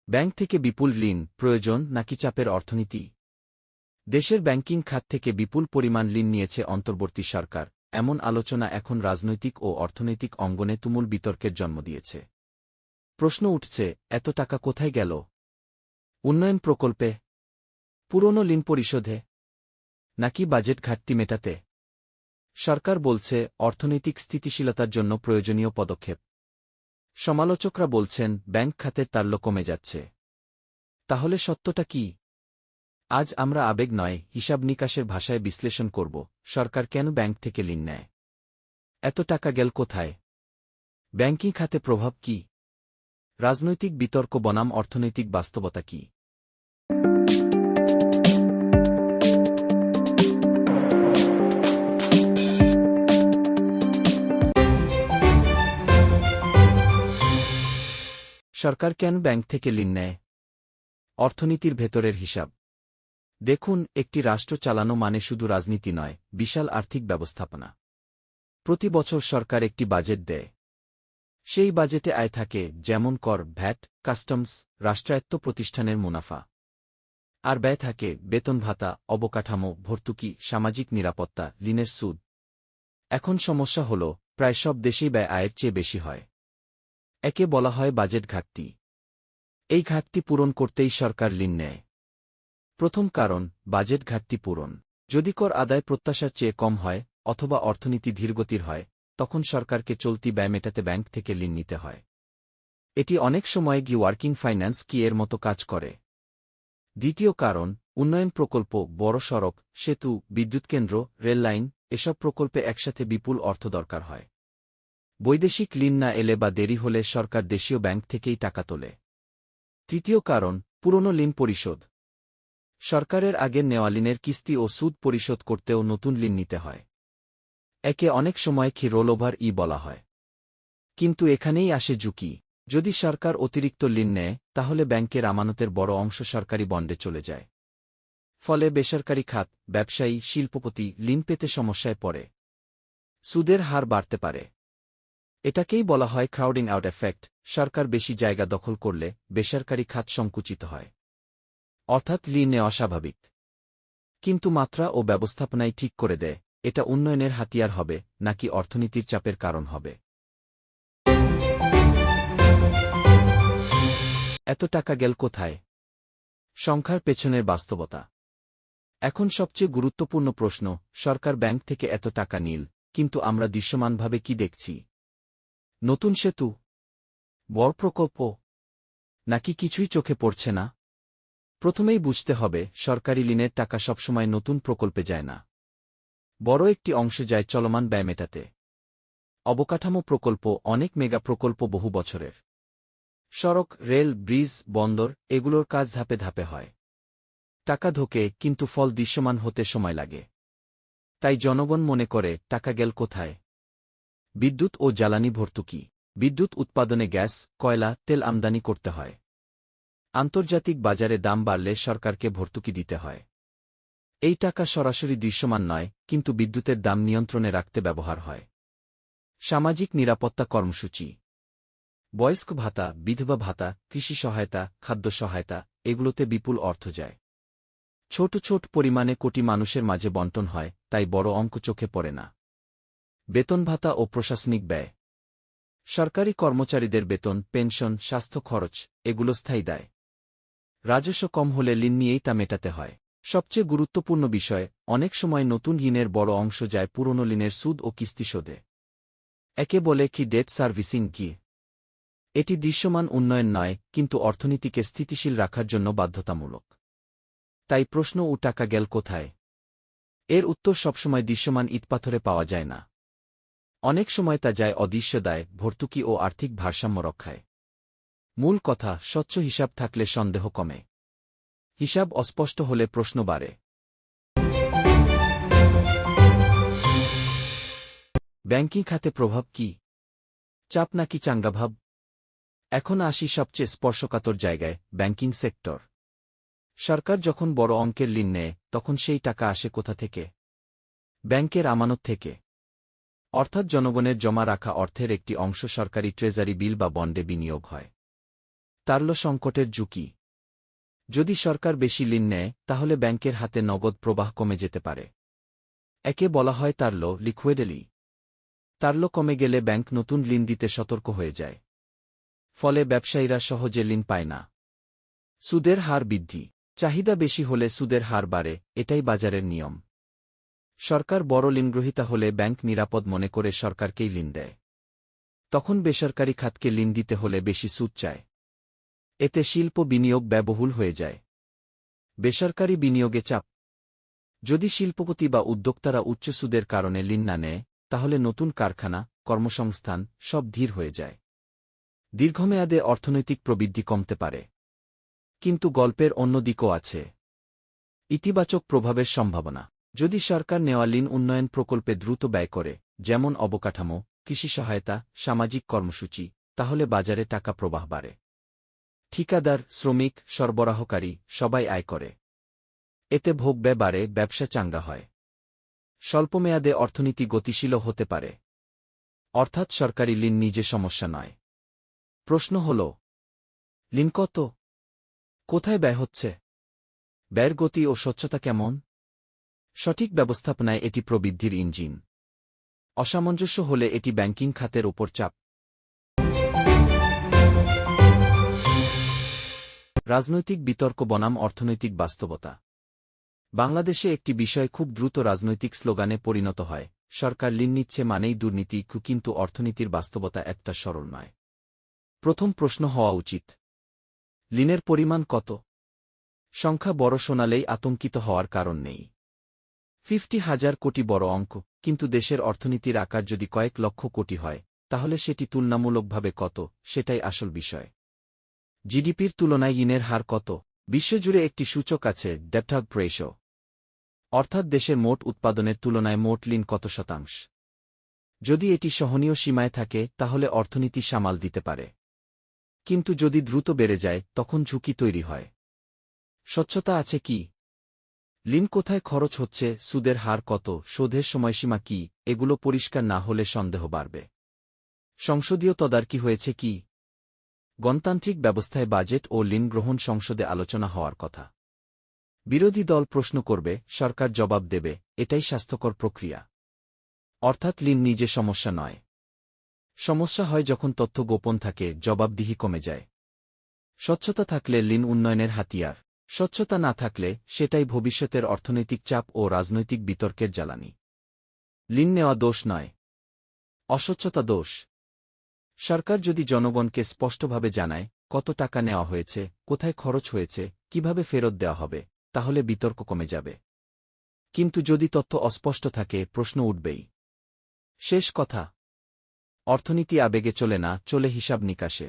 Bank থেকে বিপুল ঋণ প্রয়োজন নাকি চাপের অর্থনীতি? দেশের ব্যাংকিং খাত থেকে বিপুল পরিমাণ ঋণ নিয়েছে অন্তর্বর্তী সরকার, এমন আলোচনা এখন রাজনৈতিক ও অর্থনৈতিক অঙ্গনে তুমুল বিতর্কের জন্ম দিয়েছে। প্রশ্ন উঠছে, এত টাকা কোথায় গেল? উন্নয়ন প্রকল্পে, পুরনো ঋণ পরিশোধে, নাকি বাজেট ঘাটতি মেটাতে? সরকার বলছে অর্থনৈতিক স্থিতিশীলতার জন্য প্রয়োজনীয় পদক্ষেপ। সমালোচকরা বলছেন ব্যাংক খাতের তাল্য কমে যাচ্ছে। তাহলে সত্যটা কি? আজ আমরা আবেগ নয়, হিসাব নিকাশের ভাষায় বিশ্লেষণ করব সরকার কেন ব্যাংক থেকে ঋণ নেয়, এত টাকা গেল কোথায়, ব্যাংকিং খাতে প্রভাব কি, রাজনৈতিক বিতর্ক বনাম অর্থনৈতিক বাস্তবতা কি। সরকার কেন ব্যাংক থেকে ঋণ নেয়? অর্থনীতির ভেতরের হিসাব দেখুন। একটি রাষ্ট্র চালানো মানে শুধু রাজনীতি নয়, বিশাল আর্থিক ব্যবস্থাপনা। প্রতি বছর সরকার একটি বাজেট দেয়। সেই বাজেটে আয় থাকে, যেমন কর, ভ্যাট, কাস্টমস, রাষ্ট্রায়ত্ত প্রতিষ্ঠানের মুনাফা। আর ব্যয় থাকে বেতন ভাতা, অবকাঠামো, ভর্তুকি, সামাজিক নিরাপত্তা, ঋণের সুদ। এখন সমস্যা হল, প্রায় সব দেশেই ব্যয় আয়ের চেয়ে বেশি হয়। একে বলা হয় বাজেট ঘাটতি। এই ঘাটতি পূরণ করতেই সরকার ঋণ নেয়। প্রথম কারণ, বাজেট ঘাটতি পূরণ। যদি কর আদায় প্রত্যাশার চেয়ে কম হয় অথবা অর্থনীতি ধীরগতির হয়, তখন সরকারকে চলতি ব্যয় মেটাতে ব্যাংক থেকে ঋণ নিতে হয়। এটি অনেক সময় ওয়ার্কিং ফাইন্যান্স কি এর মতো কাজ করে। দ্বিতীয় কারণ, উন্নয়ন প্রকল্প, বড় সড়ক, সেতু, বিদ্যুৎকেন্দ্র, রেললাইন, এসব প্রকল্পে একসাথে বিপুল অর্থ দরকার হয়। বৈদেশিক ঋণ না এলে বা দেরি হলে সরকার দেশীয় ব্যাংক থেকেই টাকা তোলে। তৃতীয় কারণ, পুরনো ঋণ পরিশোধ। সরকারের আগের নেওয়া ঋণের কিস্তি ও সুদ পরিশোধ করতেও নতুন ঋণ নিতে হয়। একে অনেক সময় রোলওভার বলা হয়। কিন্তু এখানেই আসে ঝুঁকি। যদি সরকার অতিরিক্ত ঋণ নেয়, তাহলে ব্যাংকের আমানতের বড় অংশ সরকারি বন্ডে চলে যায়। ফলে বেসরকারি খাত, ব্যবসায়ী, শিল্পপতি ঋণ পেতে সমস্যায় পড়ে। সুদের হার বাড়তে পারে। এটাকেই বলা হয় ক্রাউডিং আউট এফেক্ট। সরকার বেশি জায়গা দখল করলে বেসরকারি খাত সংকুচিত হয়। অর্থাৎ ঋণ নেওয়া স্বাভাবিক, কিন্তু মাত্রা ও ব্যবস্থাপনাই ঠিক করে দেয় এটা উন্নয়নের হাতিয়ার হবে নাকি অর্থনীতির চাপের কারণ হবে। এত টাকা গেল কোথায়? সংখ্যার পেছনের বাস্তবতা। এখন সবচেয়ে গুরুত্বপূর্ণ প্রশ্ন, সরকার ব্যাংক থেকে এত টাকা নিল, কিন্তু আমরা দৃশ্যমানভাবে কি দেখছি? নতুন সেতু, বড় প্রকল্প, নাকি কিছুই চোখে পড়ছে না? প্রথমেই বুঝতে হবে, সরকারি ঋণের টাকা সবসময় নতুন প্রকল্পে যায় না। বড় একটি অংশ যায় চলমান ব্যয় মেটাতে। অবকাঠামো প্রকল্প, অনেক মেগা প্রকল্প বহু বছরের। সড়ক, রেল, ব্রিজ, বন্দর, এগুলোর কাজ ধাপে ধাপে হয়। টাকা ঢোকে, কিন্তু ফল দৃশ্যমান হতে সময় লাগে। তাই জনগণ মনে করে, টাকা গেল কোথায়? বিদ্যুৎ ও জ্বালানি ভর্তুকি। বিদ্যুৎ উৎপাদনে গ্যাস, কয়লা, তেল আমদানি করতে হয়। আন্তর্জাতিক বাজারে দাম বাড়লে সরকারকে ভর্তুকি দিতে হয়। এই টাকা সরাসরি দৃশ্যমান নয়, কিন্তু বিদ্যুতের দাম নিয়ন্ত্রণে রাখতে ব্যবহার হয়। সামাজিক নিরাপত্তা কর্মসূচি, বয়স্ক ভাতা, বিধবা ভাতা, কৃষি সহায়তা, খাদ্য সহায়তা, এগুলোতে বিপুল অর্থ যায়। ছোট ছোট পরিমাণে কোটি মানুষের মাঝে বণ্টন হয়, তাই বড় অঙ্ক চোখে পড়ে না। বেতন ভাতা ও প্রশাসনিক ব্যয়। সরকারি কর্মচারীদের বেতন, পেনশন, স্বাস্থ্য খরচ, এগুলো স্থায়ী দায়। রাজস্ব কম হলে ঋণ নিয়েই তা মেটাতে হয়। সবচেয়ে গুরুত্বপূর্ণ বিষয়, অনেক সময় নতুন ঋণের বড় অংশ যায় পুরনো ঋণের সুদ ও কিস্তি শোধে। একে বলে ডেট সার্ভিসিং কি। এটি দৃশ্যমান উন্নয়ন নয়, কিন্তু অর্থনীতিকে স্থিতিশীল রাখার জন্য বাধ্যতামূলক। তাই প্রশ্ন, টাকা গেল কোথায়? এর উত্তর সবসময় দৃশ্যমান ইটপাথরে পাওয়া যায় না। অনেক সময় তা যায় অদৃশ্য দায়, ভর্তুকি ও আর্থিক ভারসাম্য রক্ষায়। মূল কথা, স্বচ্ছ হিসাব থাকলে সন্দেহ কমে। হিসাব অস্পষ্ট হলে প্রশ্ন বাড়ে। ব্যাংকিং খাতে প্রভাব কি? চাপ নাকি চাঙ্গাভাব? এখন আসি সবচেয়ে স্পর্শকাতর জায়গায়, ব্যাংকিং সেক্টর। সরকার যখন বড় অঙ্কের ঋণ নেয়, তখন সেই টাকা আসে কোথা থেকে? ব্যাংকের আমানত থেকে। অর্থাৎ জনগণের জমা রাখা অর্থের একটি অংশ সরকারি ট্রেজারি বিল বা বন্ডে বিনিয়োগ হয়। তারল সংকটের ঝুঁকি। যদি সরকার বেশি ঋণ নেয় তাহলে ব্যাংকের হাতে নগদ প্রবাহ কমে যেতে পারে। একে বলা হয় তারল লিকুইডিটি। তারল কমে গেলে ব্যাংক নতুন ঋণ দিতে সতর্ক হয়ে যায়। ফলে ব্যবসায়ীরা সহজে ঋণ পায় না। সুদের হার বৃদ্ধি। চাহিদা বেশি হলে সুদের হার বাড়ে, এটাই বাজারের নিয়ম। সরকার বড় ঋণগ্রহীতা হলে ব্যাংক নিরাপদ মনে করে সরকারকেই ঋণ দেয়। তখন বেসরকারি খাতকে ঋণ দিতে হলে বেশি সুদ চায়। এতে শিল্প বিনিয়োগ ব্যয়বহুল হয়ে যায়। বেসরকারি বিনিয়োগে চাপ। যদি শিল্পপতি বা উদ্যোক্তারা উচ্চ সুদের কারণে ঋণ না নেয়, তাহলে নতুন কারখানা, কর্মসংস্থান সব ধীর হয়ে যায়। দীর্ঘমেয়াদে অর্থনৈতিক প্রবৃদ্ধি কমতে পারে। কিন্তু গল্পের অন্য দিকও আছে। ইতিবাচক প্রভাবের সম্ভাবনা। যদি সরকার নেওয়া ঋণ উন্নয়ন প্রকল্পে দ্রুত ব্যয় করে, যেমন অবকাঠামো, কৃষি সহায়তা, সামাজিক কর্মসূচি, তাহলে বাজারে টাকা প্রবাহ বাড়ে। ঠিকাদার, শ্রমিক, সরবরাহকারী সবাই আয় করে। এতে ভোগ ব্যয় বাড়ে, ব্যবসা চাঙ্গা হয়। স্বল্পমেয়াদে অর্থনীতি গতিশীলও হতে পারে। অর্থাৎ সরকারি ঋণ নিজে সমস্যা নয়। প্রশ্ন হল, ঋণ কত? কোথায় ব্যয় হচ্ছে? ব্যয়ের গতি ও স্বচ্ছতা কেমন? সঠিক ব্যবস্থাপনায় এটি প্রবৃদ্ধির ইঞ্জিন। অসামঞ্জস্য হলে এটি ব্যাংকিং খাতের ওপর চাপ। রাজনৈতিক বিতর্ক বনাম অর্থনৈতিক বাস্তবতা। বাংলাদেশে একটি বিষয় খুব দ্রুত রাজনৈতিক স্লোগানে পরিণত হয়, সরকার ঋণ নিচ্ছে মানেই দুর্নীতি, কিন্তু অর্থনীতির বাস্তবতা একটা সরল নয়। প্রথম প্রশ্ন হওয়া উচিত, ঋণের পরিমাণ কত? সংখ্যা বড় শোনালেই আতঙ্কিত হওয়ার কারণ নেই। 50,000 কোটি বড় অঙ্ক, কিন্তু দেশের অর্থনীতির আকার যদি কয়েক লক্ষ কোটি হয়, তাহলে সেটি তুলনামূলকভাবে কত, সেটাই আসল বিষয়। জিডিপির তুলনায় ঋণের হার কত? বিশ্বজুড়ে একটি সূচক আছে, ডেট রেশিও। অর্থাৎ দেশের মোট উৎপাদনের তুলনায় মোট ঋণ কত শতাংশ। যদি এটি সহনীয় সীমায় থাকে তাহলে অর্থনীতি সামাল দিতে পারে। কিন্তু যদি দ্রুত বেড়ে যায় তখন ঝুঁকি তৈরি হয়। স্বচ্ছতা আছে কি? ঋণ কোথায় খরচ হচ্ছে, সুদের হার কত, শোধের সময়সীমা কি, এগুলো পরিষ্কার না হলে সন্দেহ বাড়বে। সংসদীয় তদারকি হয়েছে কি? গণতান্ত্রিক ব্যবস্থায় বাজেট ও ঋণ গ্রহণ সংসদে আলোচনা হওয়ার কথা। বিরোধী দল প্রশ্ন করবে, সরকার জবাব দেবে, এটাই স্বাস্থ্যকর প্রক্রিয়া। অর্থাৎ ঋণ নিজে সমস্যা নয়। সমস্যা হয় যখন তথ্য গোপন থাকে, জবাবদিহি কমে যায়। স্বচ্ছতা থাকলে ঋণ উন্নয়নের হাতিয়ার। স্বচ্ছতা না থাকলে সেটাই ভবিষ্যতের অর্থনৈতিক চাপ ও রাজনৈতিক বিতর্কের জ্বালানি। ঋণ নেওয়া দোষ নয়, অস্বচ্ছতা দোষ। সরকার যদি জনগণকে স্পষ্টভাবে জানায় কত টাকা নেওয়া হয়েছে, কোথায় খরচ হয়েছে, কিভাবে ফেরত দেওয়া হবে, তাহলে বিতর্ক কমে যাবে। কিন্তু যদি তথ্য অস্পষ্ট থাকে, প্রশ্ন উঠবেই। শেষ কথা, অর্থনীতি আবেগে চলে না, চলে হিসাব নিকাশে।